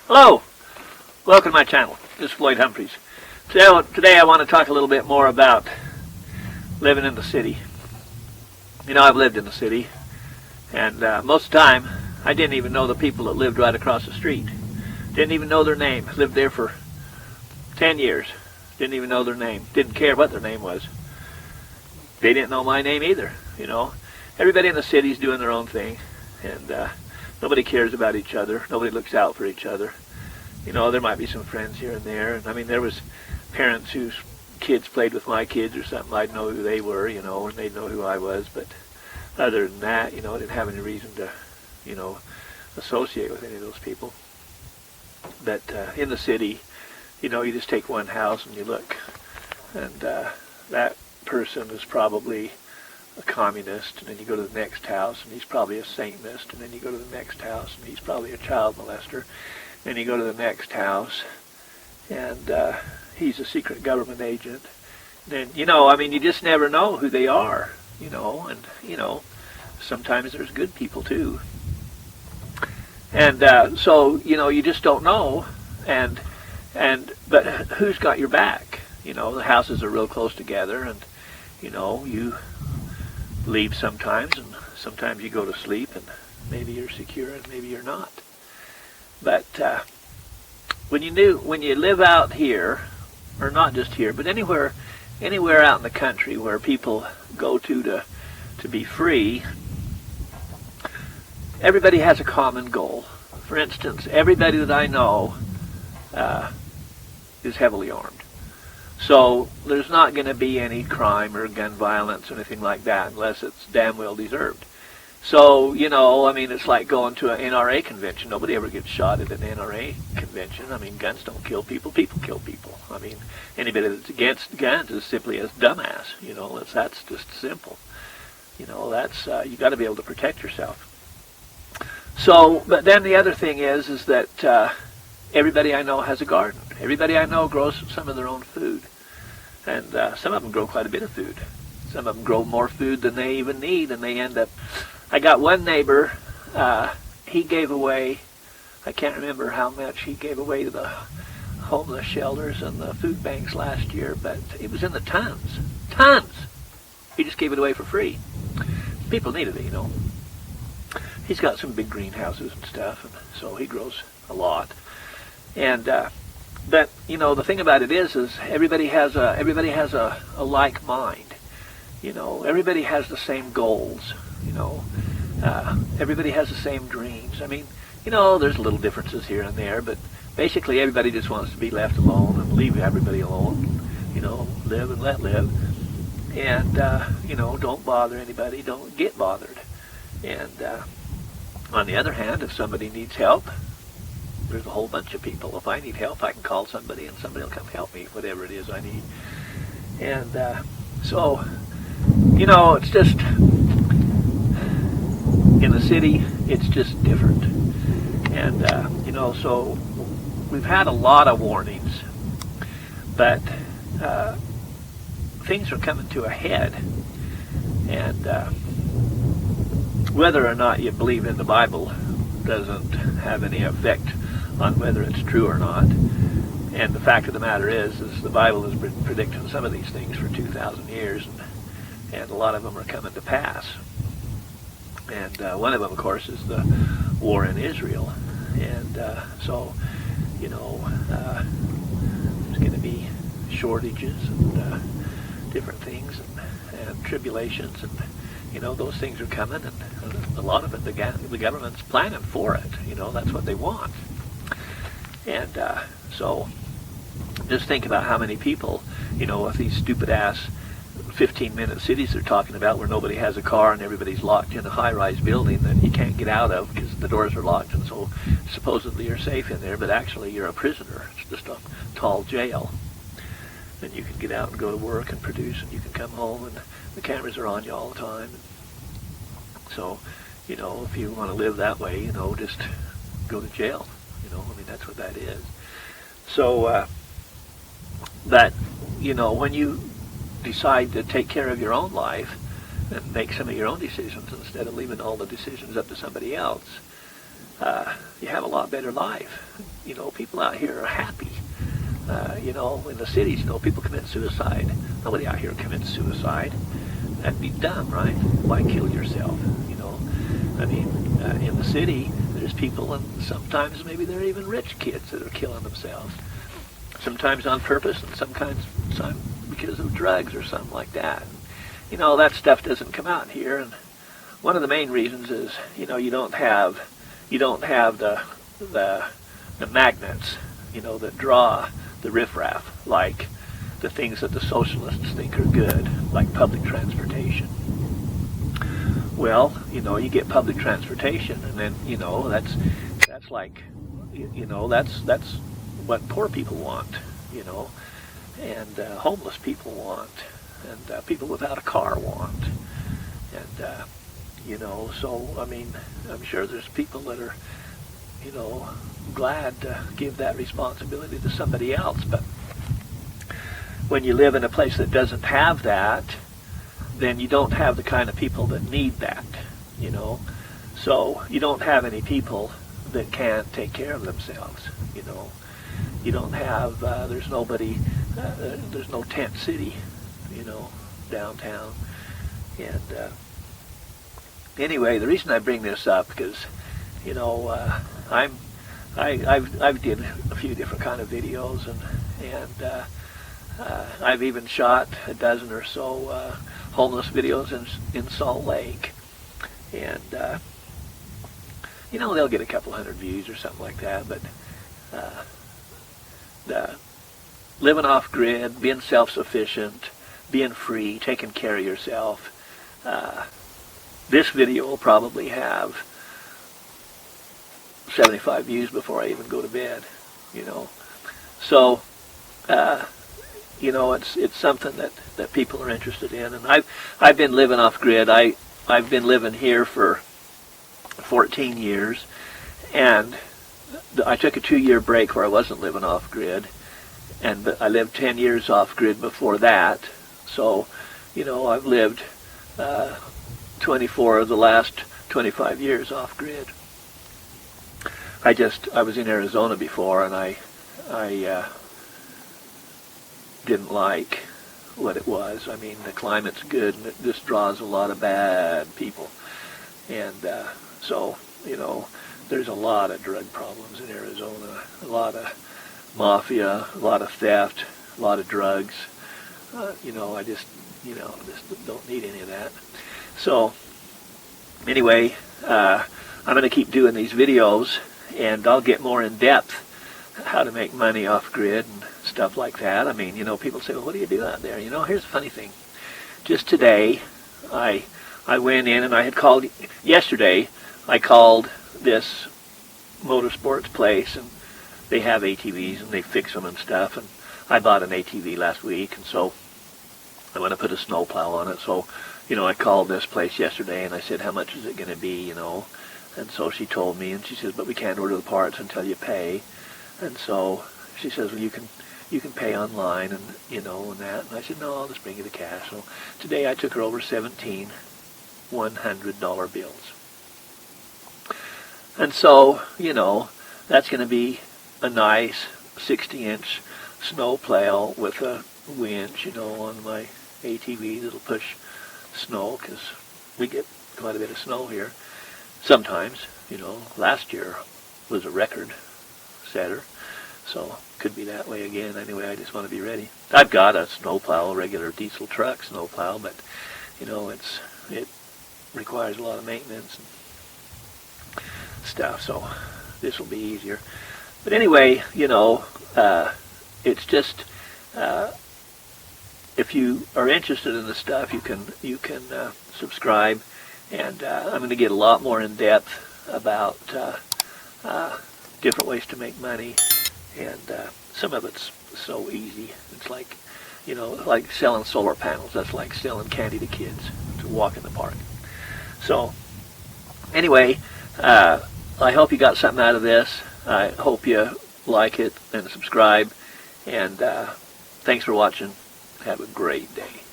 Hello, welcome to my channel. This is Floyd Humphreys. Today I want to talk a little bit more about living in the city. You know, I've lived in the city, and most of the time I didn't even know the people that lived right across the street. Didn't even know their name. Lived there for 10 years. Didn't even know their name. Didn't care what their name was. They didn't know my name either, you know. Everybody in the city's doing their own thing, and nobody cares about each other. Nobody looks out for each other. You know, there might be some friends here and there. And I mean, there was parents whose kids played with my kids or something. I'd know who they were, you know, and they'd know who I was. But other than that, you know, I didn't have any reason to, you know, associate with any of those people. But in the city, you know, you just take one house and you look, and that person is probably a communist, and then you go to the next house and he's probably a Satanist, and then you go to the next house and he's probably a child molester, then you go to the next house and he's a secret government agent. Then, you know, I mean, you just never know who they are, you know, and, you know, sometimes there's good people too. And so, you know, you just don't know, but who's got your back? You know, the houses are real close together, and, you know, you leave sometimes, and sometimes you go to sleep, and maybe you're secure and maybe you're not. But when you live out here, or not just here, but anywhere out in the country where people go to be free, everybody has a common goal. For instance, everybody that I know is heavily armed. So there's not going to be any crime or gun violence or anything like that unless it's damn well deserved. So, you know, I mean, it's like going to an NRA convention. Nobody ever gets shot at an NRA convention. I mean, guns don't kill people. People kill people. I mean, anybody that's against guns is simply a dumbass. You know, that's just simple. You know, that's you got to be able to protect yourself. So, but then the other thing is that everybody I know has a garden. Everybody I know grows some of their own food. And some of them grow quite a bit of food. Some of them grow more food than they even need, and they end up... I got one neighbor, he gave away, I can't remember how much he gave away to the homeless shelters and the food banks last year, but it was in the tons. Tons! He just gave it away for free. People needed it, you know. He's got some big greenhouses and stuff, and so he grows a lot. And but you know, the thing about it is everybody has a like mind. You know, everybody has the same goals. You know, everybody has the same dreams. I mean, you know, there's little differences here and there, but basically everybody just wants to be left alone and leave everybody alone. You know, live and let live, and you know, don't bother anybody. Don't get bothered. And on the other hand, if somebody needs help, there's a whole bunch of people. If I need help, I can call somebody and somebody will come help me, whatever it is I need. And so, you know, it's just, in the city, it's just different. And, you know, so we've had a lot of warnings, but things are coming to a head. And whether or not you believe in the Bible doesn't have any effect on whether it's true or not. And the fact of the matter is the Bible has been predicting some of these things for 2,000 years, and a lot of them are coming to pass. And one of them, of course, is the war in Israel. And so, you know, there's going to be shortages and different things and tribulations, and you know, those things are coming, and a lot of it, the government's planning for it. You know, that's what they want. And so just think about how many people, you know, with these stupid-ass 15-minute cities they're talking about where nobody has a car and everybody's locked in a high-rise building that you can't get out of because the doors are locked, and so supposedly you're safe in there, but actually you're a prisoner. It's just a tall jail. And you can get out and go to work and produce, and you can come home, and the cameras are on you all the time. So, you know, if you want to live that way, you know, just go to jail. You know, I mean, that's what that is. So, that, you know, when you decide to take care of your own life and make some of your own decisions instead of leaving all the decisions up to somebody else, you have a lot better life. People out here are happy. In the cities, people commit suicide. Nobody out here commits suicide. That'd be dumb, right? Why kill yourself? In the city, there's people, and sometimes maybe they're even rich kids that are killing themselves. Sometimes on purpose, and sometimes because of drugs or something like that. That stuff doesn't come out here, and one of the main reasons is, you don't have the magnets, that draw the riffraff, like the things that the socialists think are good, like public transportation. Well, you get public transportation, and then, that's like, that's what poor people want, and homeless people want, and people without a car want, and, so, I'm sure there's people that are, glad to give that responsibility to somebody else, but when you live in a place that doesn't have that, then you don't have the kind of people that need that, So you don't have any people that can't take care of themselves, You don't have, there's nobody, there's no tent city, downtown. And anyway, the reason I bring this up, because, I've did a few different kind of videos, and I've even shot a dozen or so homeless videos in Salt Lake, and they'll get a couple hundred views or something like that. But the living off grid, being self-sufficient, being free, taking care of yourself. This video will probably have 75 views before I even go to bed. So. It's something that people are interested in, and I've been living off grid. I've been living here for 14 years, and I took a 2-year break where I wasn't living off grid, but I lived 10 years off grid before that. So, I've lived 24 of the last 25 years off grid. I was in Arizona before, and I didn't like what it was. The climate's good, and it just draws a lot of bad people. And so, there's a lot of drug problems in Arizona, a lot of mafia, a lot of theft, a lot of drugs. I just don't need any of that. So, anyway, I'm going to keep doing these videos, and I'll get more in depth how to make money off grid and stuff like that. People say, well, what do you do out there? Here's the funny thing. Just today, I went in, and I had called, yesterday, I called this motorsports place, and they have ATVs, and they fix them and stuff, and I bought an ATV last week, and so I want to put a snowplow on it. So, I called this place yesterday, and I said, how much is it going to be, And so she told me, and she says, but we can't order the parts until you pay. And so she says, well, you can pay online, and and that. And I said, no, I'll just bring you the cash. So today I took her over 17 $100 bills. And so, that's going to be a nice 60-inch snow plow with a winch, on my ATV that'll push snow, because we get quite a bit of snow here. Sometimes, last year was a record setter, so could be that way again. Anyway, I just want to be ready. I've got a snowplow, a regular diesel truck snowplow, but it requires a lot of maintenance and stuff, so this will be easier. But anyway, it's just if you are interested in the stuff, you can subscribe, and I'm going to get a lot more in depth about different ways to make money, and some of it's so easy. It's like, like selling solar panels. That's like selling candy to kids to walk in the park. So anyway, I hope you got something out of this. I hope you like it and subscribe, and thanks for watching. Have a great day.